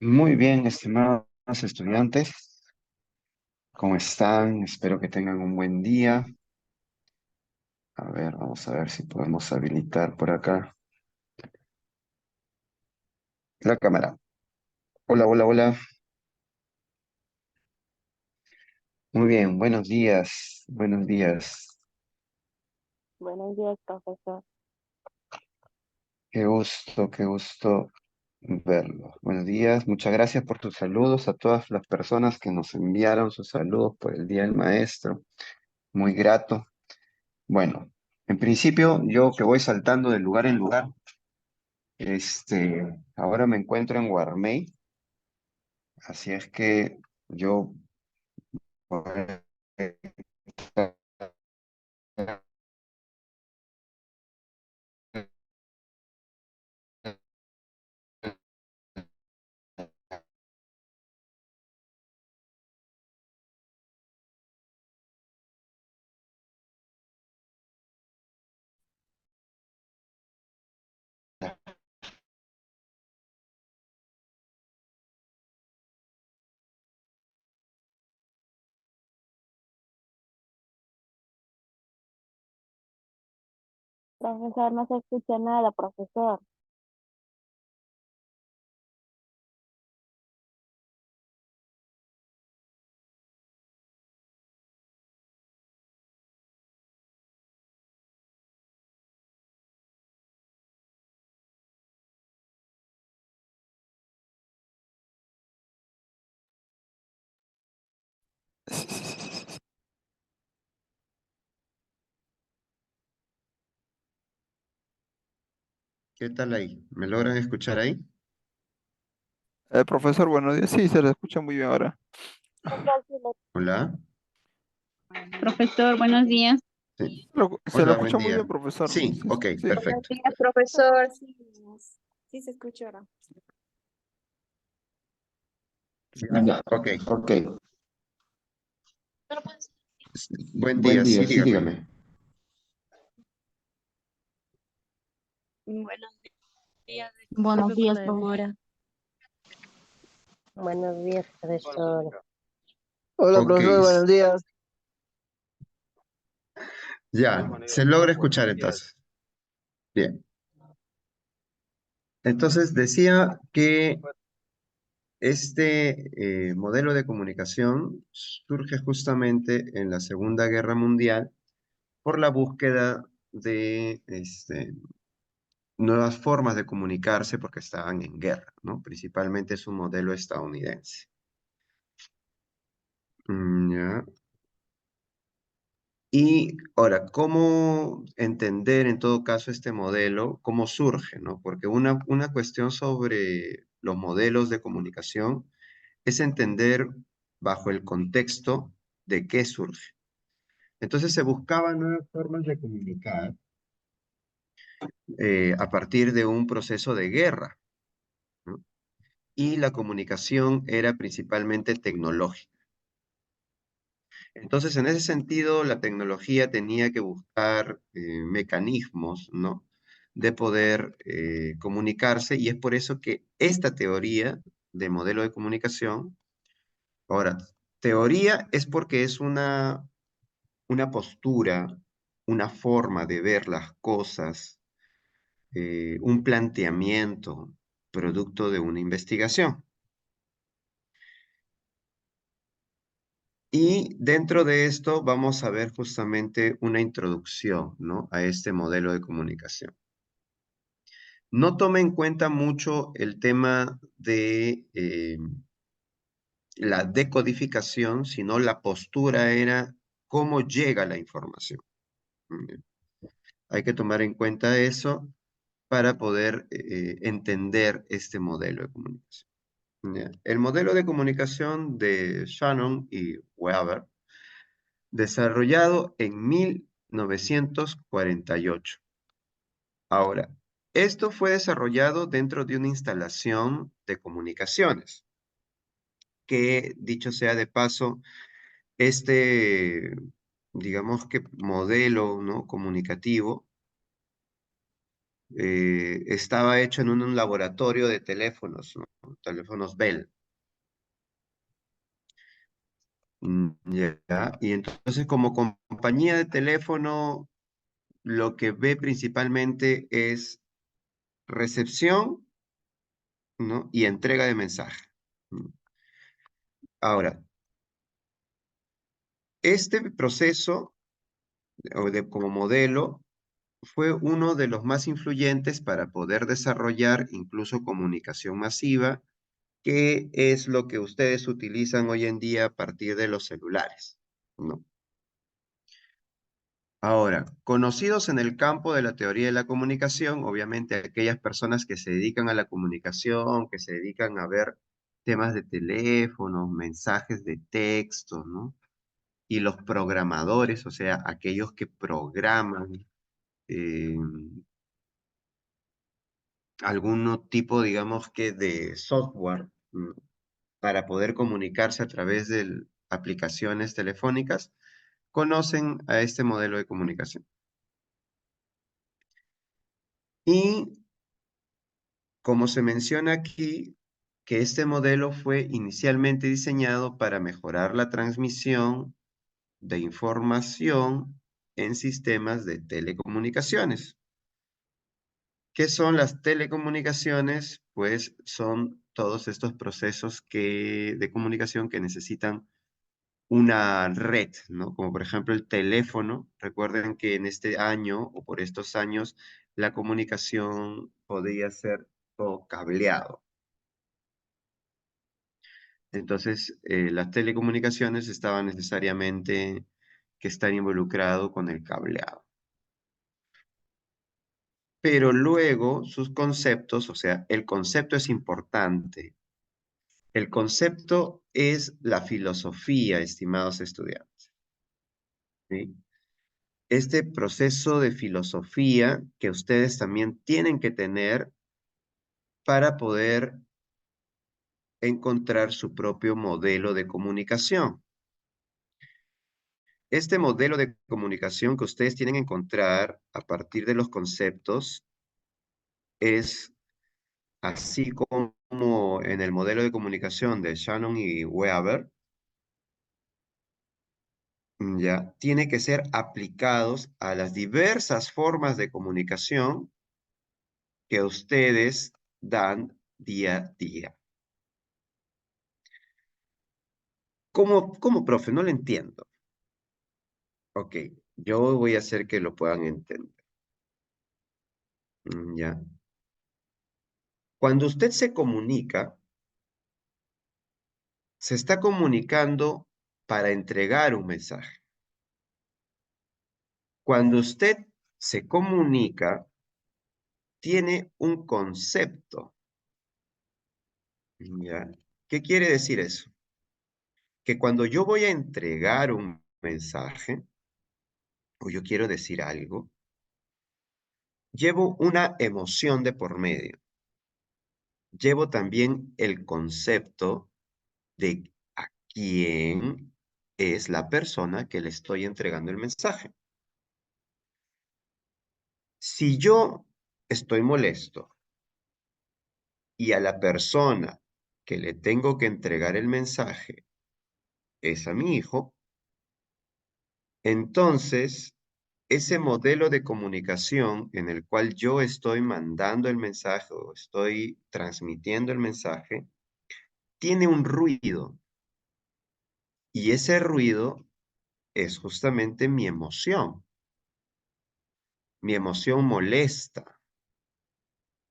Muy bien, estimados estudiantes, ¿cómo están? Espero que tengan un buen día. A ver, vamos a ver si podemos habilitar por acá la cámara. Hola, hola, hola. Muy bien, buenos días, buenos días. Buenos días, profesor. Qué gusto verlo. Buenos días, muchas gracias por tus saludos a todas las personas que nos enviaron sus saludos por el Día del Maestro. Muy grato. Bueno, en principio, yo que voy saltando de lugar en lugar. Ahora me encuentro en Guarmey, así es que yo voy Profesor, no se escucha nada, profesor. ¿Qué tal ahí? ¿Me logran escuchar ahí? Profesor, buenos días. Sí, se le escucha muy bien ahora. Profesor, sí Hola. Profesor, buenos días. Sí. Se le Hola, buen escucha muy bien, día. profesor. Sí, Sí, ok, sí. Buenos perfecto. días, profesor. sí, sí se escucha ahora. Ya, ok. Ok, buen Buen día, día, sí, sí, dígame. dígame. Buenos días, Buenos disculpe por días, la profesor. demora. Buenos días, profesor. Hola, Ok, profesor, buenos días. ya, se logra escuchar entonces. Bien. Entonces decía que modelo de comunicación surge justamente en la Segunda Guerra Mundial por la búsqueda de nuevas formas de comunicarse porque estaban en guerra, ¿no? Principalmente es un modelo estadounidense. Ya. Y ahora, ¿cómo entender en todo caso este modelo? ¿Cómo surge, no? Porque una cuestión sobre los modelos de comunicación es entender bajo el contexto de qué surge. Entonces se buscaban nuevas formas de comunicar a partir de un proceso de guerra, ¿no? Y la comunicación era principalmente tecnológica. Entonces, en ese sentido, la tecnología tenía que buscar mecanismos, ¿no? De poder comunicarse, y es por eso que esta teoría de modelo de comunicación, ahora, teoría es porque es una postura, una forma de ver las cosas, un planteamiento producto de una investigación. Y dentro de esto vamos a ver justamente una introducción, ¿no? A este modelo de comunicación. No tome en cuenta mucho el tema de la decodificación, sino la postura era cómo llega la información. Bien. Hay que tomar en cuenta eso para poder entender este modelo de comunicación. Ya. El modelo de comunicación de Shannon y Weber, desarrollado en 1948. Ahora, esto fue desarrollado dentro de una instalación de comunicaciones, que dicho sea de paso, este, digamos que modelo, ¿no? Comunicativo estaba hecho en un laboratorio de teléfonos, ¿no? Teléfonos Bell. Ya. Y entonces como compañía de teléfono, lo que ve principalmente es recepción, ¿no? Y entrega de mensaje. Ahora, este proceso como modelo fue uno de los más influyentes para poder desarrollar incluso comunicación masiva, que es lo que ustedes utilizan hoy en día a partir de los celulares, ¿no? Ahora, conocidos en el campo de la teoría de la comunicación, obviamente aquellas personas que se dedican a la comunicación, que se dedican a ver temas de teléfonos, mensajes de texto, ¿no? Y los programadores, o sea, aquellos que programan eh, algún tipo, digamos que de software, para poder comunicarse a través de aplicaciones telefónicas, conocen a este modelo de comunicación. Y como se menciona aquí, que este modelo fue inicialmente diseñado para mejorar la transmisión de información en sistemas de telecomunicaciones. ¿Qué son las telecomunicaciones? Pues son todos estos procesos de comunicación que necesitan una red, ¿no? Como por ejemplo el teléfono. Recuerden que en este año o por estos años la comunicación podía ser todo cableado. Entonces, las telecomunicaciones estaban necesariamente que estar involucrado con el cableado. Pero luego sus conceptos, o sea, el concepto es importante. El concepto es la filosofía, estimados estudiantes, ¿sí? Este proceso de filosofía que ustedes también tienen que tener para poder encontrar su propio modelo de comunicación. Este modelo de comunicación que ustedes tienen que encontrar a partir de los conceptos es así como en el modelo de comunicación de Shannon y Weber, ya, tiene que ser aplicados a las diversas formas de comunicación que ustedes dan día a día. ¿Cómo, profe? No lo entiendo. Ok, yo voy a hacer que lo puedan entender. Ya. Cuando usted se comunica, se está comunicando para entregar un mensaje. Cuando usted se comunica, tiene un concepto. ¿Ya? ¿Qué quiere decir eso? Que cuando yo voy a entregar un mensaje, o yo quiero decir algo, llevo una emoción de por medio. Llevo también el concepto de a quién es la persona que le estoy entregando el mensaje. Si yo estoy molesto y a la persona que le tengo que entregar el mensaje es a mi hijo, entonces ese modelo de comunicación en el cual yo estoy mandando el mensaje o estoy transmitiendo el mensaje, tiene un ruido. Y ese ruido es justamente mi emoción molesta,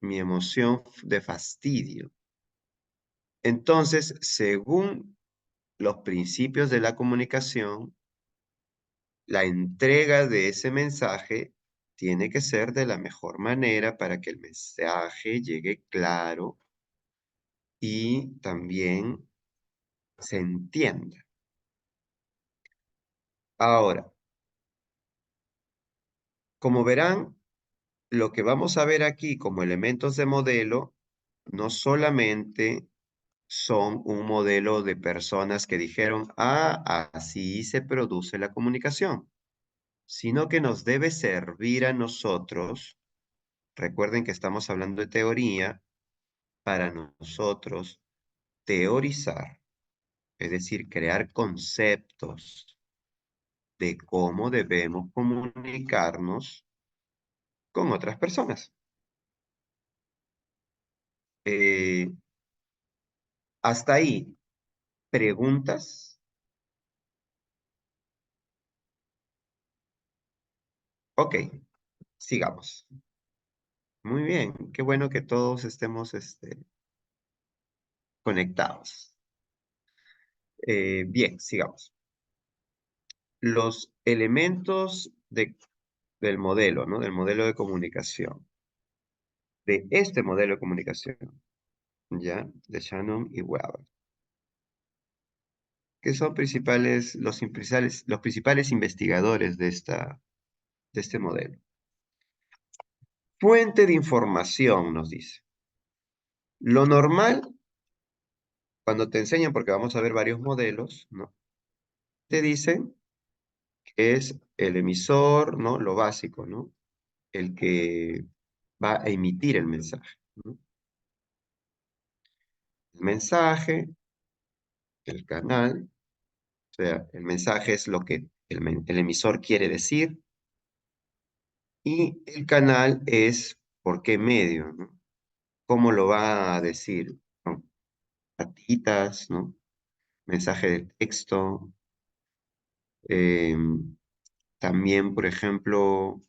mi emoción de fastidio. Entonces, según los principios de la comunicación, la entrega de ese mensaje tiene que ser de la mejor manera para que el mensaje llegue claro y también se entienda. Ahora, como verán, lo que vamos a ver aquí como elementos de modelo no solamente son un modelo de personas que dijeron, ah, así se produce la comunicación, sino que nos debe servir a nosotros Recuerden que estamos hablando de teoría para nosotros teorizar, es decir, crear conceptos de cómo debemos comunicarnos con otras personas. Eh, hasta ahí, ¿preguntas? Ok, sigamos. Muy bien, qué bueno que todos estemos conectados. Bien, sigamos. Los elementos del modelo, ¿no? Del modelo de comunicación. De este modelo de comunicación, ¿ya? De Shannon y Weber. Que son los principales investigadores de este modelo. Fuente de información, nos dice. Lo normal, cuando te enseñan, porque vamos a ver varios modelos, ¿no? Te dicen que es el emisor, ¿no? Lo básico, ¿no? El que va a emitir el mensaje, ¿no? El mensaje, el canal, o sea, el mensaje es lo que el emisor quiere decir, y el canal es por qué medio, ¿no? ¿Cómo lo va a decir? ¿No? Cartitas, ¿no? Mensaje de texto. También, por ejemplo,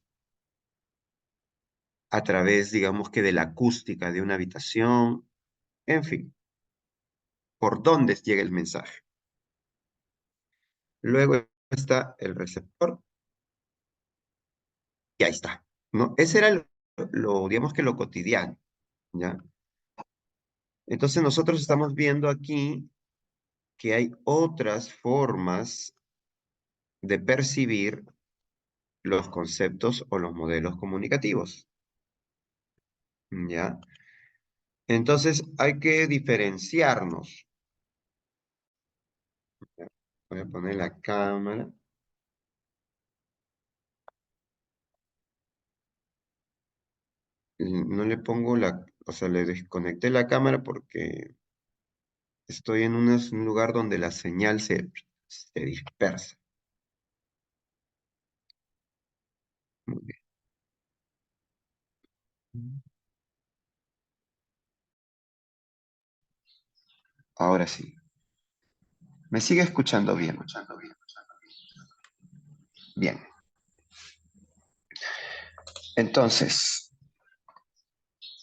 a través, digamos que de la acústica de una habitación. En fin, por dónde llega el mensaje. Luego está el receptor. Y ahí está, ¿no? Ese era digamos que lo cotidiano, ¿ya? Entonces nosotros estamos viendo aquí que hay otras formas de percibir los conceptos o los modelos comunicativos, ¿ya? Entonces hay que diferenciarnos. ¿Ya? Voy a poner la cámara. No le pongo o sea, le desconecté la cámara porque estoy en un lugar donde la señal se dispersa. Muy bien. Ahora sí. ¿Me sigue escuchando bien? Bien. Entonces,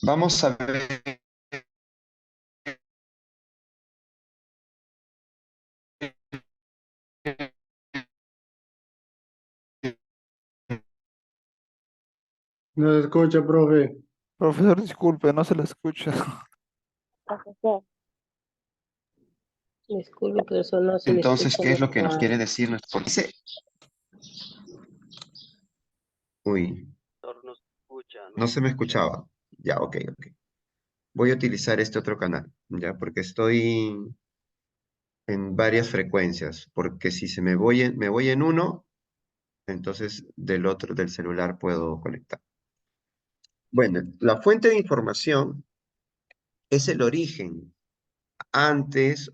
vamos a ver. No se escucha, profe. Profesor, disculpe, no se la escucha. Profesor, Disculpe, profesor, no se le Entonces, escucha ¿qué es lo que nos nada. quiere decir? Porque dice, uy, no se me escuchaba. Ya, ok. Voy a utilizar este otro canal, ya, porque estoy en varias frecuencias, porque si me voy en uno, entonces del celular puedo conectar. Bueno, la fuente de información es el origen antes,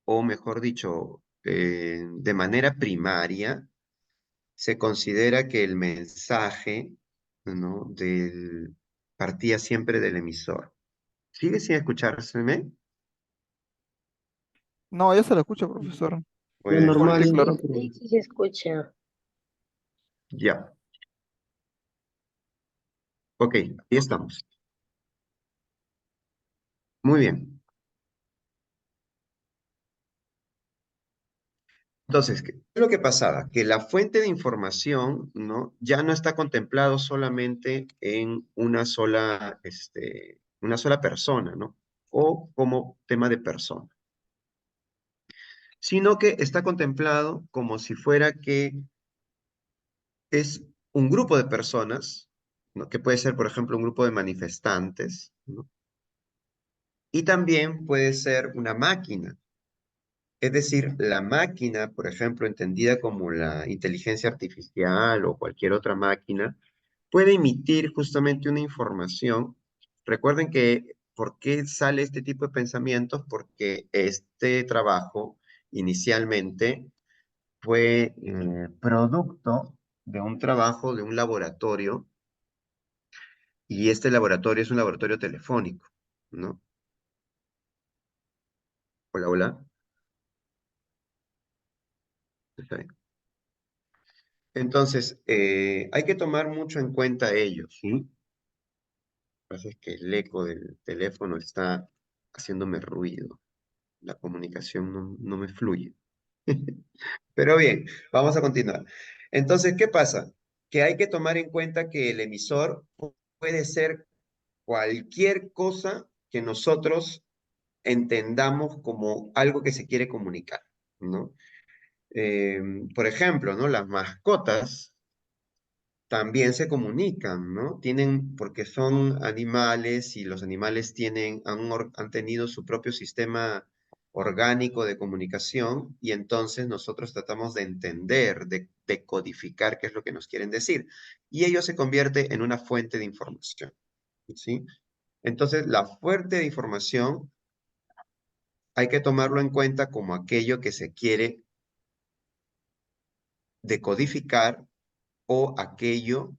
o mejor dicho, de manera primaria, se considera que el mensaje, ¿no? Partía siempre del emisor. ¿Sigue sin escuchárseme? No, ya se la escucha, profesor. Voy Lo a normal, Fuerte y desconectar. claro. Sí, sí se escucha. Ya. Ok, ahí estamos. Muy bien. Entonces, ¿qué es lo que pasaba? Que la fuente de información, ¿no? Ya no está contemplado solamente en una sola persona, ¿no? O como tema de persona, sino que está contemplado como si fuera que es un grupo de personas, ¿no? Que puede ser, por ejemplo, un grupo de manifestantes, ¿no? Y también puede ser una máquina. Es decir, la máquina, por ejemplo, entendida como la inteligencia artificial o cualquier otra máquina, puede emitir justamente una información. Recuerden que, ¿por qué sale este tipo de pensamientos? Porque este trabajo inicialmente fue producto de un trabajo de un laboratorio, y este laboratorio es un laboratorio telefónico, ¿no? Hola, hola. Está bien. Entonces, hay que tomar mucho en cuenta ello, ¿sí? Lo que pasa es que el eco del teléfono está haciéndome ruido. La comunicación no me fluye. Pero bien, vamos a continuar. Entonces, ¿qué pasa? Que hay que tomar en cuenta que el emisor puede ser cualquier cosa que nosotros entendamos como algo que se quiere comunicar, ¿no? Por ejemplo, ¿no? Las mascotas también se comunican, ¿no? Tienen, porque son animales y los animales han tenido su propio sistema orgánico de comunicación, y entonces nosotros tratamos de entender, de codificar qué es lo que nos quieren decir. Y ello se convierte en una fuente de información, ¿sí? Entonces, la fuente de información hay que tomarlo en cuenta como aquello que se quiere decodificar, o aquello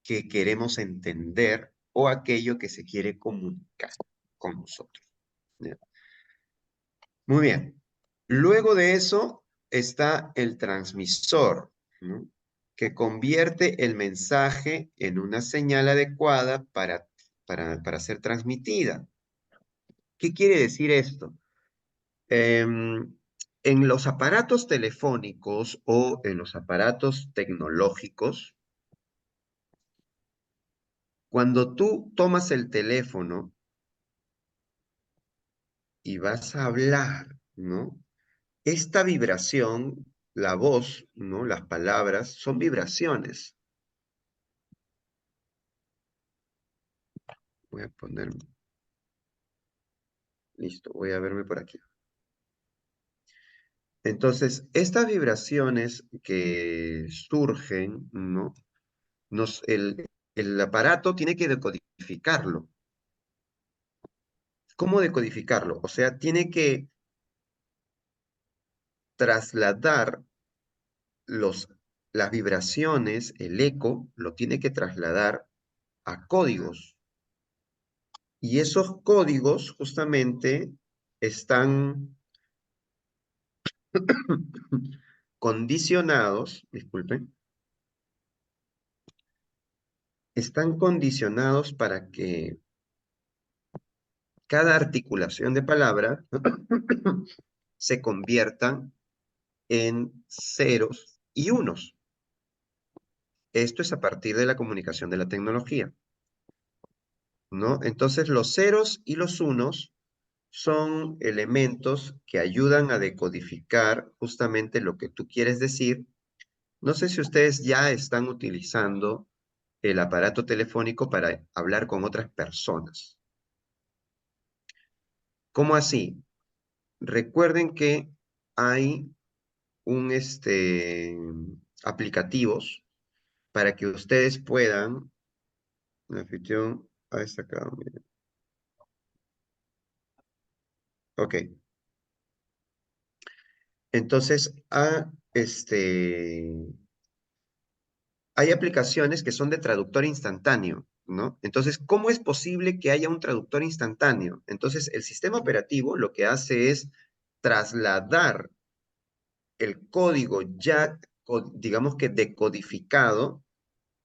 que queremos entender, o aquello que se quiere comunicar con nosotros. ¿Ya? Muy bien. Luego de eso está el transmisor, ¿no? Que convierte el mensaje en una señal adecuada para ser transmitida. ¿Qué quiere decir esto? En los aparatos telefónicos o en los aparatos tecnológicos, cuando tú tomas el teléfono y vas a hablar, ¿no? Esta vibración, la voz, ¿no? Las palabras son vibraciones. Voy a ponerme. Listo, voy a verme por aquí. Entonces, estas vibraciones que surgen, ¿no? El aparato tiene que decodificarlo. ¿Cómo decodificarlo? O sea, tiene que trasladar las vibraciones, el eco, lo tiene que trasladar a códigos. Y esos códigos justamente están condicionados, disculpen, están condicionados para que cada articulación de palabra se conviertan en ceros y unos. Esto es a partir de la comunicación de la tecnología, ¿no? Entonces, los ceros y los unos son elementos que ayudan a decodificar justamente lo que tú quieres decir. No sé si ustedes ya están utilizando el aparato telefónico para hablar con otras personas. ¿Cómo así? Recuerden que hay aplicativos para que ustedes puedan, la anfitrión ha destacado, miren. Ok. Entonces, hay aplicaciones que son de traductor instantáneo, ¿no? Entonces, ¿cómo es posible que haya un traductor instantáneo? Entonces, el sistema operativo lo que hace es trasladar el código ya, digamos que decodificado.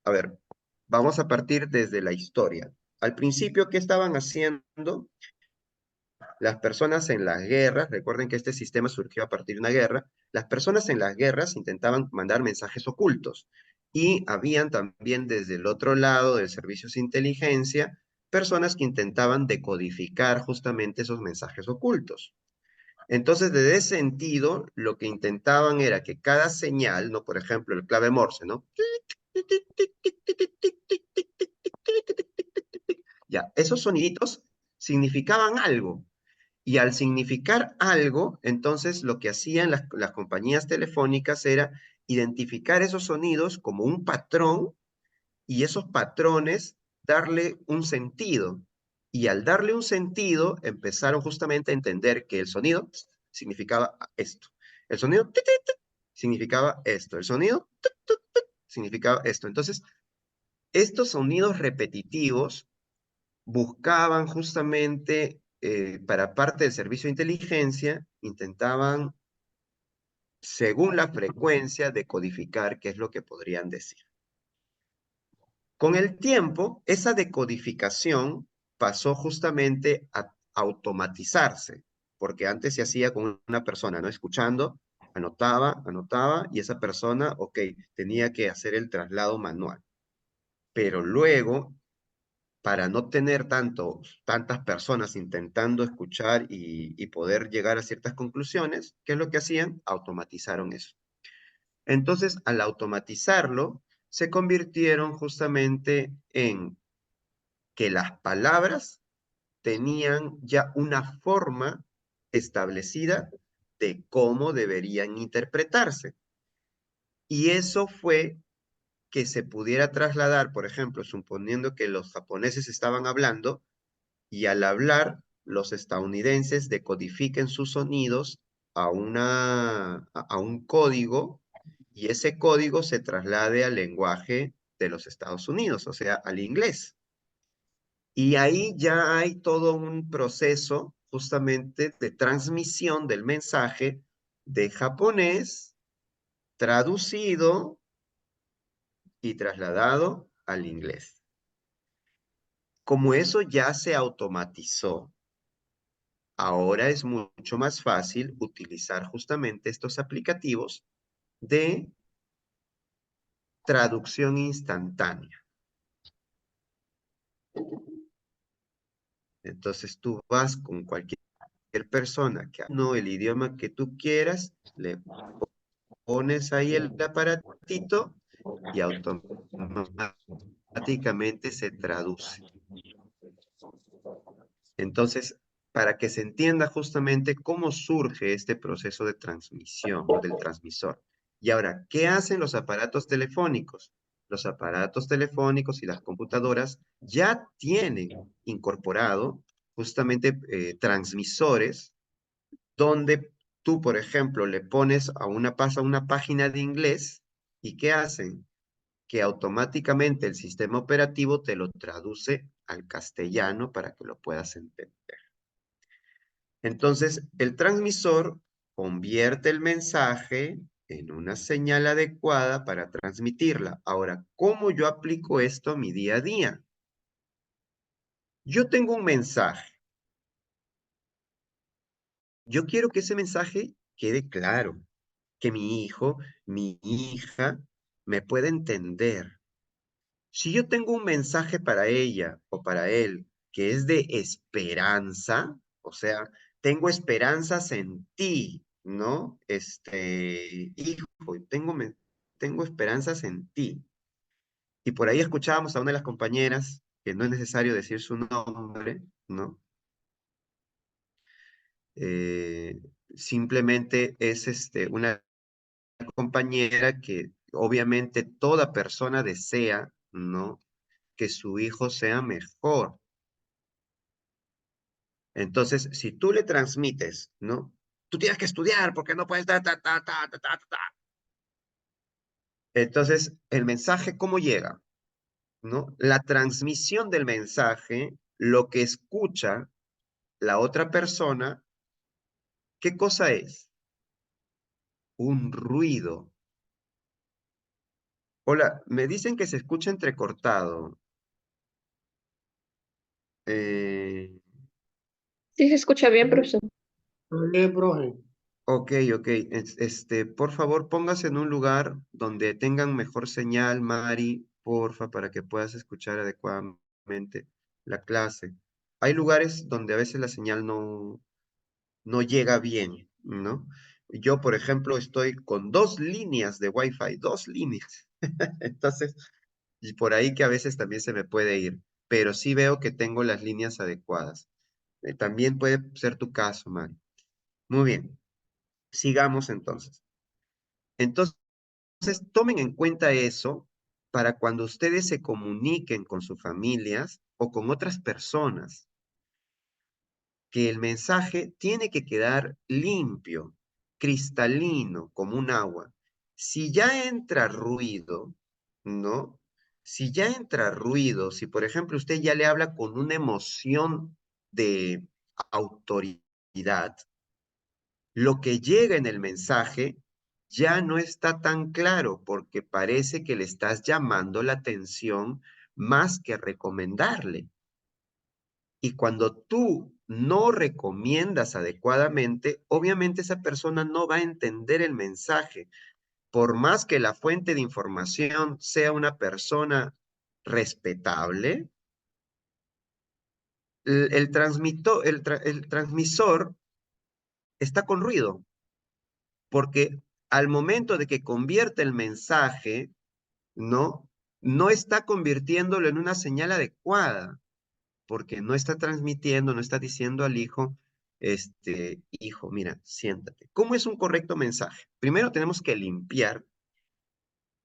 A ver, vamos a partir desde la historia. Al principio, ¿qué estaban haciendo las personas en las guerras? Recuerden que este sistema surgió a partir de una guerra. Las personas en las guerras intentaban mandar mensajes ocultos, y habían también desde el otro lado del servicios de inteligencia personas que intentaban decodificar justamente esos mensajes ocultos. Entonces, desde ese sentido, lo que intentaban era que cada señal, ¿no? Por ejemplo, el clave Morse, ¿no? Ya, esos soniditos significaban algo. Y al significar algo, entonces lo que hacían las compañías telefónicas era identificar esos sonidos como un patrón, y esos patrones darle un sentido. Y al darle un sentido, empezaron justamente a entender que el sonido significaba esto. El sonido tit, tit, tit, significaba esto. El sonido tut, tut, tut, significaba esto. Entonces, estos sonidos repetitivos buscaban justamente, para parte del servicio de inteligencia, intentaban, según la frecuencia, decodificar qué es lo que podrían decir. Con el tiempo, esa decodificación pasó justamente a automatizarse, porque antes se hacía con una persona, ¿no? Escuchando, anotaba, y esa persona, ok, tenía que hacer el traslado manual. Pero luego, para no tener tantas personas intentando escuchar y poder llegar a ciertas conclusiones, ¿qué es lo que hacían? Automatizaron eso. Entonces, al automatizarlo, se convirtieron justamente en que las palabras tenían ya una forma establecida de cómo deberían interpretarse. Y eso fue que se pudiera trasladar, por ejemplo, suponiendo que los japoneses estaban hablando, y al hablar, los estadounidenses decodifiquen sus sonidos a un código, y ese código se traslade al lenguaje de los Estados Unidos, o sea, al inglés. Y ahí ya hay todo un proceso justamente de transmisión del mensaje de japonés traducido y trasladado al inglés. Como eso ya se automatizó, ahora es mucho más fácil utilizar justamente estos aplicativos de traducción instantánea. Entonces tú vas con cualquier persona que no el idioma que tú quieras, le pones ahí el aparatito y automáticamente se traduce. Entonces, para que se entienda justamente cómo surge este proceso de transmisión del transmisor. Y ahora, ¿qué hacen los aparatos telefónicos? Los aparatos telefónicos y las computadoras ya tienen incorporado justamente transmisores donde tú, por ejemplo, le pones pasa una página de inglés y ¿qué hacen? Que automáticamente el sistema operativo te lo traduce al castellano para que lo puedas entender. Entonces, el transmisor convierte el mensaje en una señal adecuada para transmitirla. Ahora, ¿cómo yo aplico esto a mi día a día? Yo tengo un mensaje. Yo quiero que ese mensaje quede claro, que mi hijo, mi hija, me pueda entender. Si yo tengo un mensaje para ella o para él que es de esperanza, o sea, tengo esperanzas en ti, ¿no? Hijo, tengo esperanzas en ti. Y por ahí escuchábamos a una de las compañeras, que no es necesario decir su nombre, ¿no? Eh, Simplemente es una compañera que obviamente toda persona desea, ¿no? Que su hijo sea mejor. Entonces, si tú le transmites, ¿no? Tú tienes que estudiar porque no puedes ta. Entonces, el mensaje, ¿cómo llega? ¿No? La transmisión del mensaje, lo que escucha la otra persona, ¿qué cosa es? Un ruido. Hola, me dicen que se escucha entrecortado. Eh, Sí, se escucha bien, profesor. Bien, profe. ok. Por favor, póngase en un lugar donde tengan mejor señal, Mari, porfa, para que puedas escuchar adecuadamente la clase. Hay lugares donde a veces la señal no llega bien, ¿no? Yo, por ejemplo, estoy con 2 líneas de Wi-Fi, 2 líneas. Entonces, y por ahí que a veces también se me puede ir, pero sí veo que tengo las líneas adecuadas. También puede ser tu caso, Mari. Muy bien, sigamos entonces. Entonces, tomen en cuenta eso para cuando ustedes se comuniquen con sus familias o con otras personas, que el mensaje tiene que quedar limpio, cristalino, como un agua. Si ya entra ruido, ¿no? Si ya entra ruido, si por ejemplo usted ya le habla con una emoción de autoridad, lo que llega en el mensaje ya no está tan claro porque parece que le estás llamando la atención más que recomendarle. Y cuando tú no recomiendas adecuadamente, obviamente esa persona no va a entender el mensaje. Por más que la fuente de información sea una persona respetable, el transmisor está con ruido, porque al momento de que convierte el mensaje, ¿no? No está convirtiéndolo en una señal adecuada, porque no está transmitiendo, no está diciendo al hijo, hijo, mira, siéntate. ¿Cómo es un correcto mensaje? Primero tenemos que limpiar,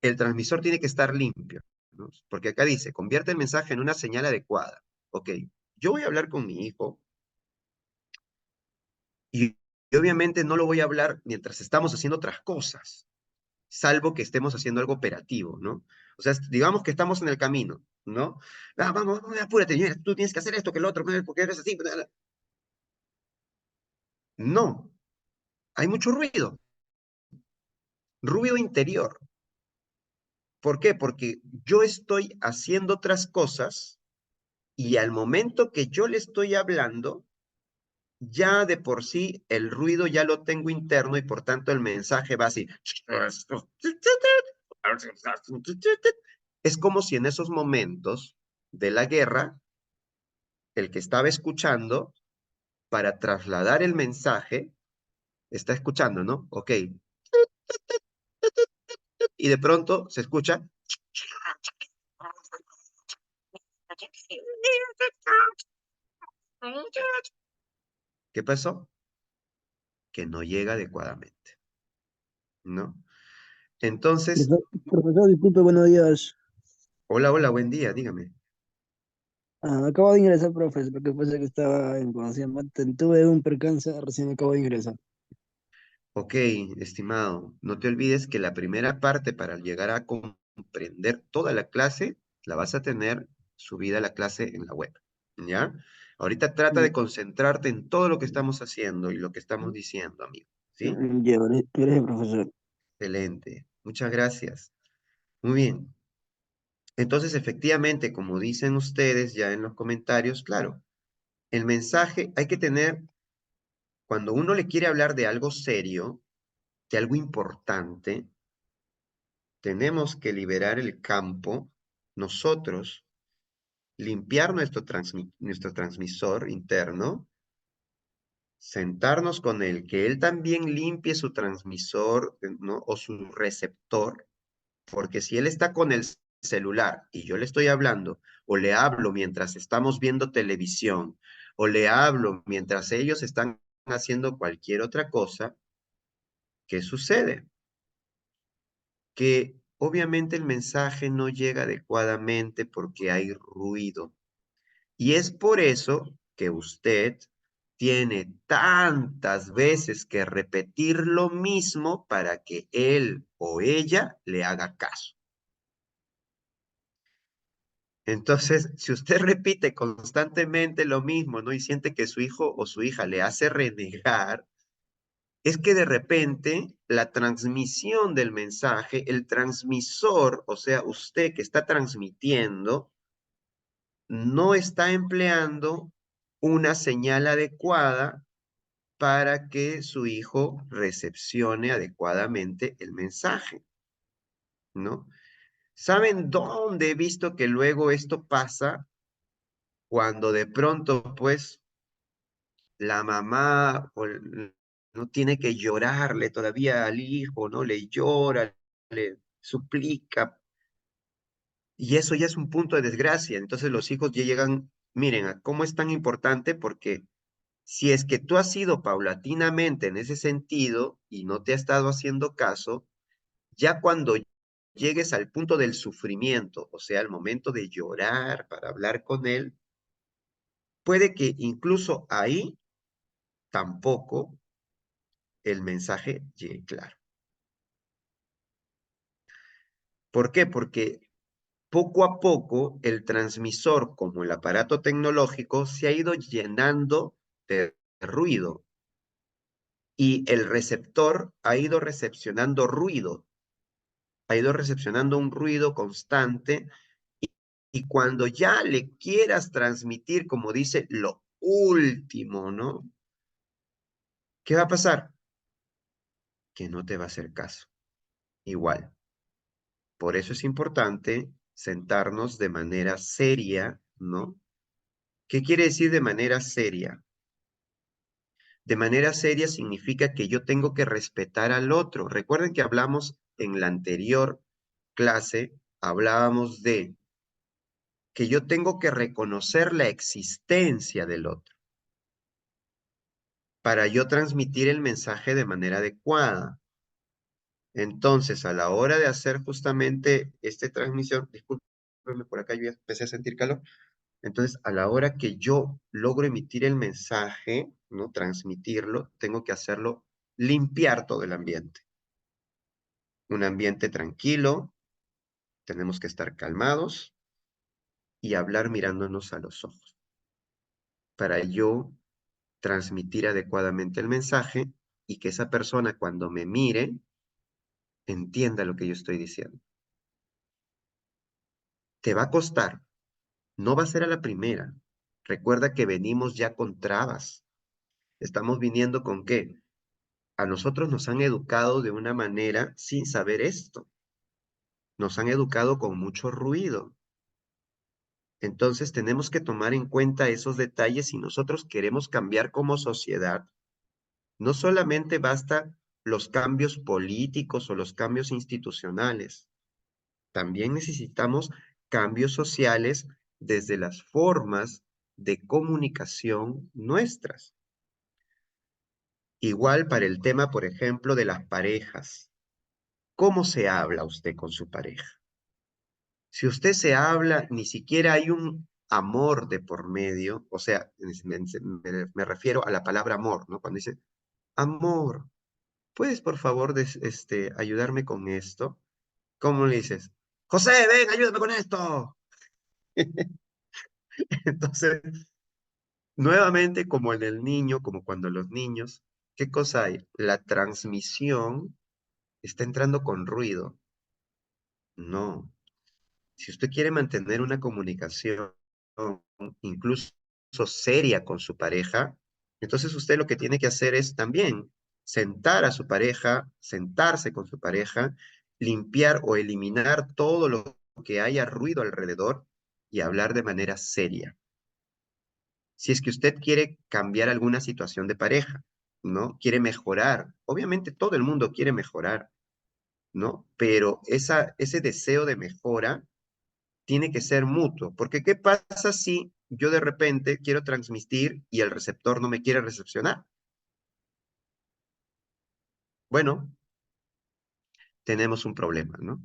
el transmisor tiene que estar limpio, ¿no? Porque acá dice, convierte el mensaje en una señal adecuada. Ok, yo voy a hablar con mi hijo y obviamente no lo voy a hablar mientras estamos haciendo otras cosas, salvo que estemos haciendo algo operativo, ¿no? O sea, digamos que estamos en el camino, ¿no? Ah, vamos, apúrate, mira, tú tienes que hacer esto, que lo otro, porque eres así. No, hay mucho ruido interior. ¿Por qué? Porque yo estoy haciendo otras cosas y al momento que yo le estoy hablando, ya de por sí el ruido ya lo tengo interno y por tanto el mensaje va así. Es como si en esos momentos de la guerra, el que estaba escuchando, para trasladar el mensaje, está escuchando, ¿no? Ok. Y de pronto se escucha. ¿Qué pasó? Que no llega adecuadamente, ¿no? Entonces, Profesor, disculpe, buenos días. hola, hola, buen día, dígame. Acabo de ingresar, profe, porque pasa que estaba en, ¿cómo se llama? Tuve un percance, recién acabo de ingresar. Ok, estimado, no te olvides que la primera parte para llegar a comprender toda la clase, la vas a tener subida la clase en la web, ¿ya? Ahorita trata de concentrarte en todo lo que estamos haciendo y lo que estamos diciendo, amigo, ¿sí? Ya, gracias, profesor. Excelente, muchas gracias. Muy bien. Entonces, efectivamente, como dicen ustedes ya en los comentarios, claro, el mensaje hay que tener, cuando uno le quiere hablar de algo serio, de algo importante, tenemos que liberar el campo, nosotros, limpiar nuestro transmisor interno, sentarnos con él, que él también limpie su transmisor, ¿no? O su receptor, porque si él está con el celular y yo le estoy hablando, o le hablo mientras estamos viendo televisión, o le hablo mientras ellos están haciendo cualquier otra cosa, ¿qué sucede? Que obviamente el mensaje no llega adecuadamente porque hay ruido. Y es por eso que usted tiene tantas veces que repetir lo mismo para que él o ella le haga caso. Entonces, si usted repite constantemente lo mismo, ¿no? Y siente que su hijo o su hija le hace renegar, es que de repente la transmisión del mensaje, el transmisor, o sea, usted que está transmitiendo, no está empleando una señal adecuada para que su hijo recepcione adecuadamente el mensaje, ¿no? ¿Saben dónde he visto que luego esto pasa? Cuando de pronto, pues, la mamá no tiene que llorarle todavía al hijo, ¿no? Le llora, le suplica, y eso ya es un punto de desgracia. Entonces los hijos ya llegan, miren, ¿cómo es tan importante? Porque si es que tú has ido paulatinamente en ese sentido y no te ha estado haciendo caso, ya cuando llegues al punto del sufrimiento, o sea, al momento de llorar para hablar con él, puede que incluso ahí tampoco el mensaje llegue claro. ¿Por qué? Porque poco a poco el transmisor, como el aparato tecnológico, se ha ido llenando de ruido y el receptor ha ido recepcionando ruido, ha ido recepcionando un ruido constante y cuando ya le quieras transmitir, como dice, lo último, ¿no? ¿Qué va a pasar? Que no te va a hacer caso. Igual. Por eso es importante sentarnos de manera seria, ¿no? ¿Qué quiere decir de manera seria? De manera seria significa que yo tengo que respetar al otro. Recuerden que hablamos en la anterior clase, hablábamos de que yo tengo que reconocer la existencia del otro para yo transmitir el mensaje de manera adecuada. Entonces, a la hora de hacer justamente esta transmisión, discúlpenme por acá, yo ya empecé a sentir calor. Entonces, a la hora que yo logro emitir el mensaje, ¿no? Transmitirlo, tengo que hacerlo, limpiar todo el ambiente. Un ambiente tranquilo, tenemos que estar calmados y hablar mirándonos a los ojos para yo transmitir adecuadamente el mensaje y que esa persona cuando me mire entienda lo que yo estoy diciendo. Te va a costar, no va a ser a la primera. Recuerda que venimos ya con trabas. Estamos viniendo con qué? A nosotros nos han educado de una manera sin saber esto. Nos han educado con mucho ruido. Entonces tenemos que tomar en cuenta esos detalles si nosotros queremos cambiar como sociedad. No solamente basta los cambios políticos o los cambios institucionales. También necesitamos cambios sociales desde las formas de comunicación nuestras. Igual para el tema, por ejemplo, de las parejas. ¿Cómo se habla usted con su pareja? Si usted se habla, ni siquiera hay un amor de por medio, o sea, me refiero a la palabra amor, ¿no? Cuando dice, amor, ¿puedes por favor ayudarme con esto? ¿Cómo le dices? José, ven, ayúdame con esto. Entonces, nuevamente, como en el niño, como cuando los niños, ¿qué cosa hay? La transmisión está entrando con ruido. No. Si usted quiere mantener una comunicación incluso seria con su pareja, entonces usted lo que tiene que hacer es también sentar a su pareja, sentarse con su pareja, limpiar o eliminar todo lo que haya ruido alrededor y hablar de manera seria. Si es que usted quiere cambiar alguna situación de pareja, ¿no? Quiere mejorar. Obviamente todo el mundo quiere mejorar, ¿no? Pero ese deseo de mejora tiene que ser mutuo, porque ¿qué pasa si yo de repente quiero transmitir y el receptor no me quiere recepcionar? Bueno, tenemos un problema, ¿no?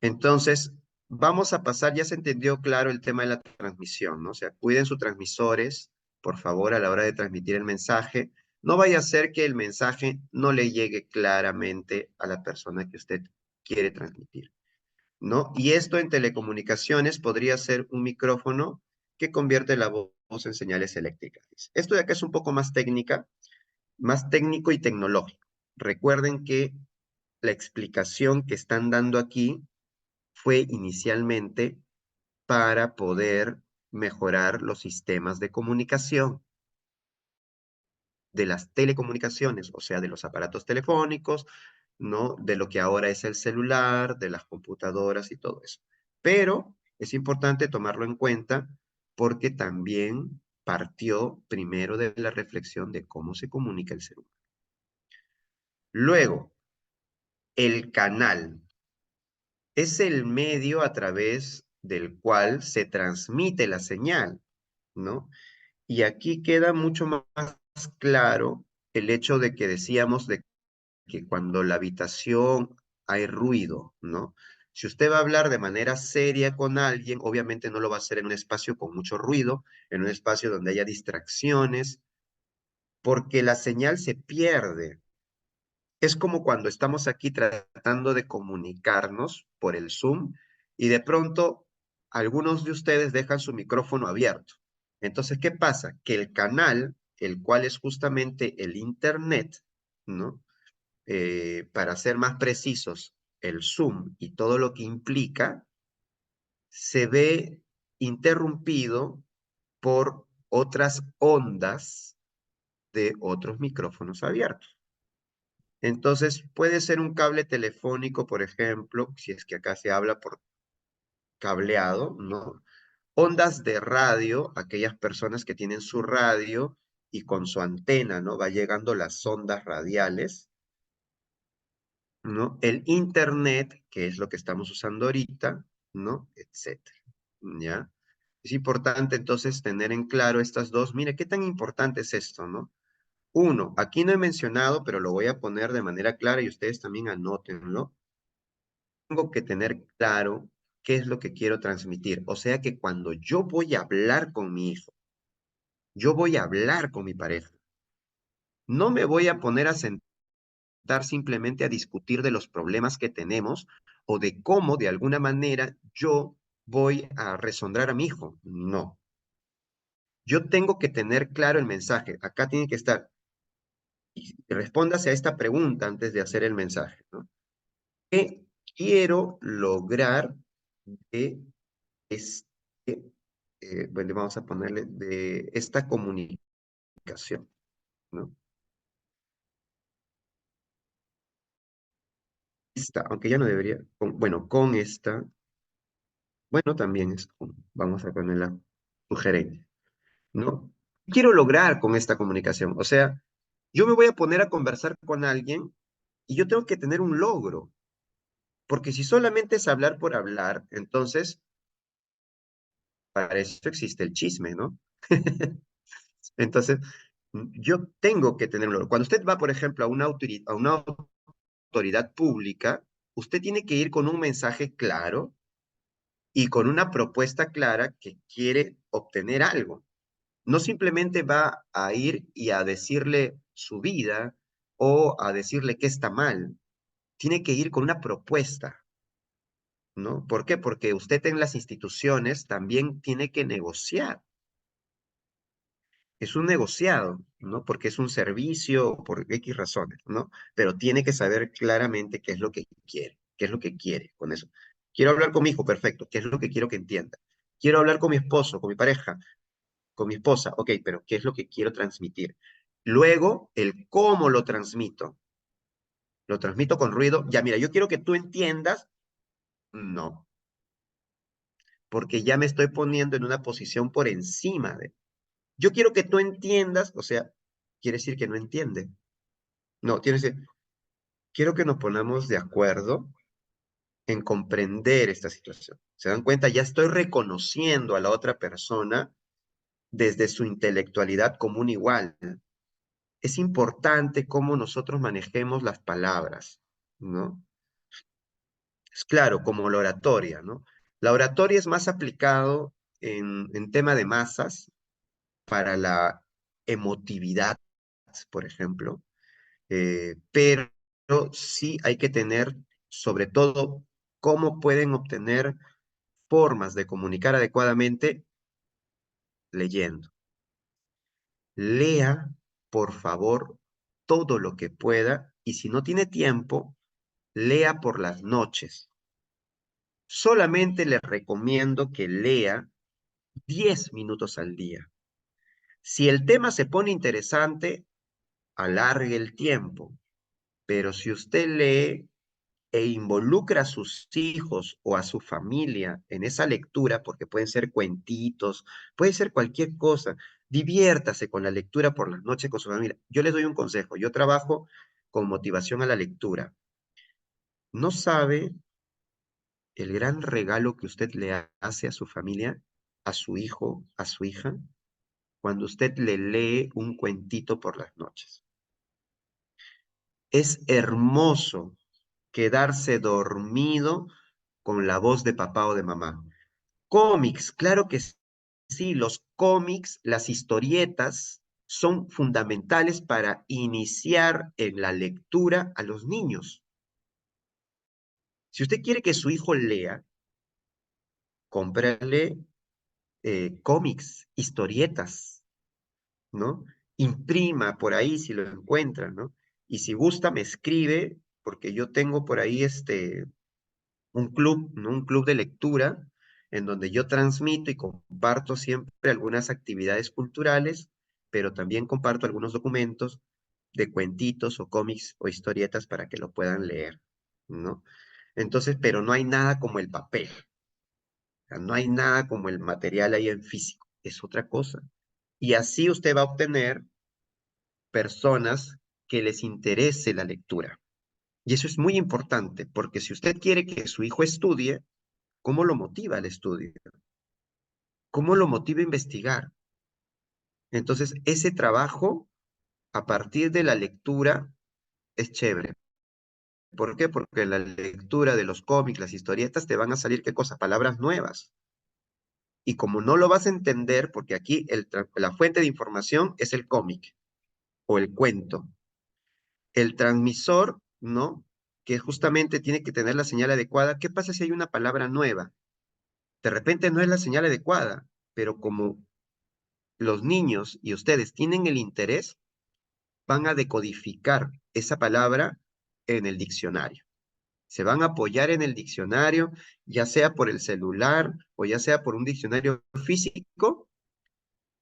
Entonces, vamos a pasar, ya se entendió claro el tema de la transmisión, ¿no? O sea, cuiden sus transmisores, por favor, a la hora de transmitir el mensaje. No vaya a ser que el mensaje no le llegue claramente a la persona que usted quiere transmitir, ¿no? Y esto en telecomunicaciones podría ser un micrófono que convierte la voz en señales eléctricas. Esto de acá es un poco más técnica, más técnico y tecnológico. Recuerden que la explicación que están dando aquí fue inicialmente para poder mejorar los sistemas de comunicación de las telecomunicaciones, o sea, de los aparatos telefónicos, ¿no? De lo que ahora es el celular, de las computadoras y todo eso. Pero es importante tomarlo en cuenta porque también partió primero de la reflexión de cómo se comunica el ser humano. Luego, el canal es el medio a través del cual se transmite la señal, ¿no? Y aquí queda mucho más claro el hecho de que decíamos de que cuando la habitación hay ruido, ¿no? Si usted va a hablar de manera seria con alguien, obviamente no lo va a hacer en un espacio con mucho ruido, en un espacio donde haya distracciones, porque la señal se pierde. Es como cuando estamos aquí tratando de comunicarnos por el Zoom y de pronto algunos de ustedes dejan su micrófono abierto. Entonces, ¿qué pasa? Que el canal, el cual es justamente el Internet, ¿no? Para ser más precisos, el Zoom y todo lo que implica, se ve interrumpido por otras ondas de otros micrófonos abiertos. Entonces, puede ser un cable telefónico, por ejemplo, si es que acá se habla por cableado, ¿no? Ondas de radio, aquellas personas que tienen su radio y con su antena, ¿no? Va llegando las ondas radiales, ¿no? El internet, que es lo que estamos usando ahorita, ¿no? Etcétera, ¿ya? Es importante entonces tener en claro estas dos. Mire, ¿qué tan importante es esto, no? Uno, aquí no he mencionado, pero lo voy a poner de manera clara y ustedes también anótenlo. Tengo que tener claro qué es lo que quiero transmitir. O sea que cuando yo voy a hablar con mi hijo, yo voy a hablar con mi pareja, no me voy a poner a sentar simplemente a discutir de los problemas que tenemos o de cómo de alguna manera yo voy a resondrar a mi hijo. No. Yo tengo que tener claro el mensaje. Acá tiene que estar. Y respóndase a esta pregunta antes de hacer el mensaje, ¿no? ¿Qué quiero lograr de este, bueno, vamos a ponerle de esta comunicación, ¿no? Esta, aunque ya no debería, bueno, con esta, bueno, también es con, vamos a ponerla sugerente, ¿no? ¿Qué quiero lograr con esta comunicación? O sea, yo me voy a poner a conversar con alguien y yo tengo que tener un logro, porque si solamente es hablar por hablar, entonces para eso existe el chisme, ¿no? Entonces, yo tengo que tener un logro. Cuando usted va, por ejemplo, a una autoridad pública, usted tiene que ir con un mensaje claro y con una propuesta clara que quiere obtener algo. No simplemente va a ir y a decirle su vida o a decirle que está mal. Tiene que ir con una propuesta, ¿no? ¿Por qué? Porque usted en las instituciones también tiene que negociar. Es un negociado, ¿no? Porque es un servicio por X razones, ¿no? Pero tiene que saber claramente qué es lo que quiere, qué es lo que quiere con eso. Quiero hablar con mi hijo, perfecto, ¿qué es lo que quiero que entienda? Quiero hablar con mi esposo, con mi pareja, con mi esposa, ok, pero ¿qué es lo que quiero transmitir? Luego, el cómo lo transmito. ¿Lo transmito con ruido? Ya, mira, yo quiero que tú entiendas. No, porque ya me estoy poniendo en una posición por encima de... Yo quiero que tú entiendas, o sea, quiere decir que no entiende. No, tienes que, quiero que nos ponamos de acuerdo en comprender esta situación. ¿Se dan cuenta? Ya estoy reconociendo a la otra persona desde su intelectualidad como un igual. Es importante cómo nosotros manejemos las palabras, ¿no? Es claro, como la oratoria, ¿no? La oratoria es más aplicado en tema de masas para la emotividad, por ejemplo, pero sí hay que tener, sobre todo, cómo pueden obtener formas de comunicar adecuadamente leyendo. Lea, por favor, todo lo que pueda y si no tiene tiempo, lea por las noches. Solamente le recomiendo que lea 10 minutos al día. Si el tema se pone interesante, alargue el tiempo, pero si usted lee e involucra a sus hijos o a su familia en esa lectura, porque pueden ser cuentitos, puede ser cualquier cosa, diviértase con la lectura por las noches con su familia. Yo les doy un consejo, yo trabajo con motivación a la lectura. ¿No sabe el gran regalo que usted le hace a su familia, a su hijo, a su hija, cuando usted le lee un cuentito por las noches? Es hermoso quedarse dormido con la voz de papá o de mamá. Cómics, claro que sí, los cómics, las historietas son fundamentales para iniciar en la lectura a los niños. Si usted quiere que su hijo lea, cómprale cómics, historietas, ¿no? Imprima por ahí si lo encuentra, ¿no? Y si gusta, me escribe, porque yo tengo por ahí un club, ¿no? Un club de lectura en donde yo transmito y comparto siempre algunas actividades culturales, pero también comparto algunos documentos de cuentitos o cómics o historietas para que lo puedan leer, ¿no? Entonces, pero no hay nada como el papel, o sea, no hay nada como el material ahí en físico, es otra cosa. Y así usted va a obtener personas que les interese la lectura. Y eso es muy importante, porque si usted quiere que su hijo estudie, ¿cómo lo motiva al estudio? ¿Cómo lo motiva a investigar? Entonces, ese trabajo a partir de la lectura es chévere. ¿Por qué? Porque la lectura de los cómics, las historietas, te van a salir, ¿qué cosa? Palabras nuevas. Y como no lo vas a entender, porque aquí la fuente de información es el cómic o el cuento. El transmisor, ¿no? Que justamente tiene que tener la señal adecuada. ¿Qué pasa si hay una palabra nueva? De repente no es la señal adecuada, pero como los niños y ustedes tienen el interés, van a decodificar esa palabra en el diccionario. Se van a apoyar en el diccionario, ya sea por el celular o ya sea por un diccionario físico,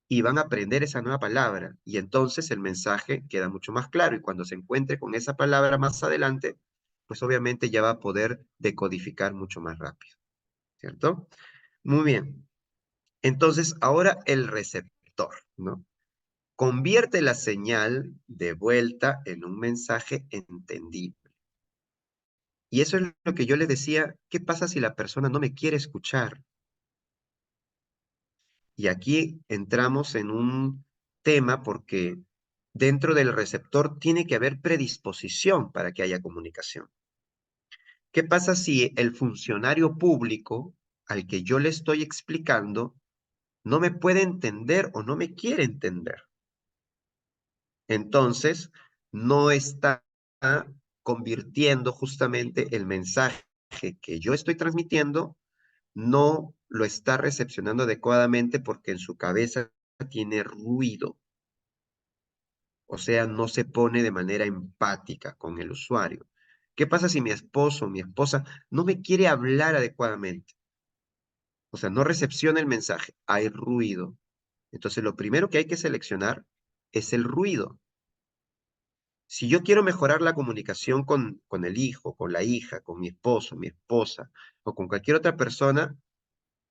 y van a aprender esa nueva palabra. Y entonces el mensaje queda mucho más claro. Y cuando se encuentre con esa palabra más adelante, pues obviamente ya va a poder decodificar mucho más rápido. ¿Cierto? Muy bien. Entonces, ahora el receptor, ¿no? Convierte la señal de vuelta en un mensaje entendible. Y eso es lo que yo le decía, ¿qué pasa si la persona no me quiere escuchar? Y aquí entramos en un tema porque dentro del receptor tiene que haber predisposición para que haya comunicación. ¿Qué pasa si el funcionario público al que yo le estoy explicando no me puede entender o no me quiere entender? Entonces, no está convirtiendo justamente el mensaje que yo estoy transmitiendo, no lo está recepcionando adecuadamente porque en su cabeza tiene ruido. O sea, no se pone de manera empática con el usuario. ¿Qué pasa si mi esposo o mi esposa no me quiere hablar adecuadamente? O sea, no recepciona el mensaje, hay ruido. Entonces, lo primero que hay que seleccionar es el ruido. Si yo quiero mejorar la comunicación con el hijo, con la hija, con mi esposo, mi esposa o con cualquier otra persona,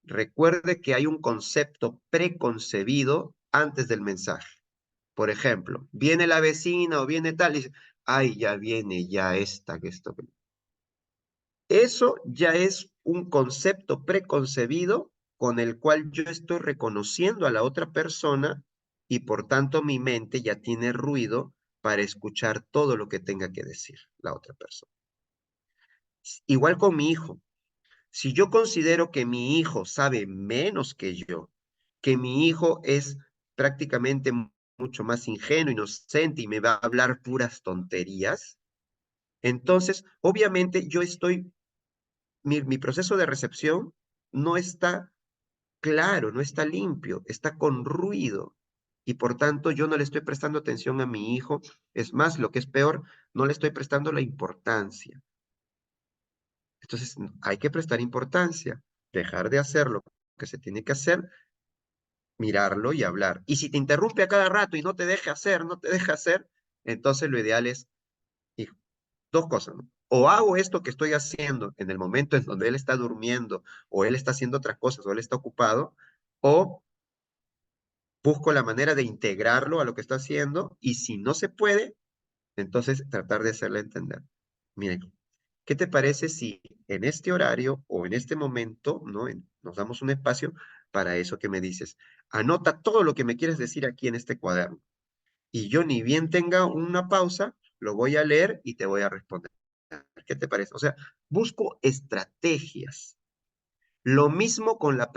recuerde que hay un concepto preconcebido antes del mensaje. Por ejemplo, viene la vecina o viene tal y dice, ay, ya viene ya esta, que esto. Eso ya es un concepto preconcebido con el cual yo estoy reconociendo a la otra persona y por tanto mi mente ya tiene ruido para escuchar todo lo que tenga que decir la otra persona. Igual con mi hijo. Si yo considero que mi hijo sabe menos que yo, que mi hijo es prácticamente mucho más ingenuo, inocente y me va a hablar puras tonterías, entonces obviamente mi proceso de recepción no está claro, no está limpio, está con ruido. Y por tanto yo no le estoy prestando atención a mi hijo. Es más, lo que es peor, no le estoy prestando la importancia. Entonces hay que prestar importancia, dejar de hacer lo que se tiene que hacer, mirarlo y hablar. Y si te interrumpe a cada rato y no te deja hacer, no te deja hacer, entonces lo ideal es, hijo, dos cosas, ¿no? O hago esto que estoy haciendo en el momento en donde él está durmiendo, o él está haciendo otras cosas, o él está ocupado, o busco la manera de integrarlo a lo que está haciendo, y si no se puede, entonces tratar de hacerle entender. Miren, ¿qué te parece si en este horario o en este momento, ¿no? Nos damos un espacio para eso que me dices? Anota todo lo que me quieres decir aquí en este cuaderno. Y yo ni bien tenga una pausa, lo voy a leer y te voy a responder. ¿Qué te parece? O sea, busco estrategias. Lo mismo con la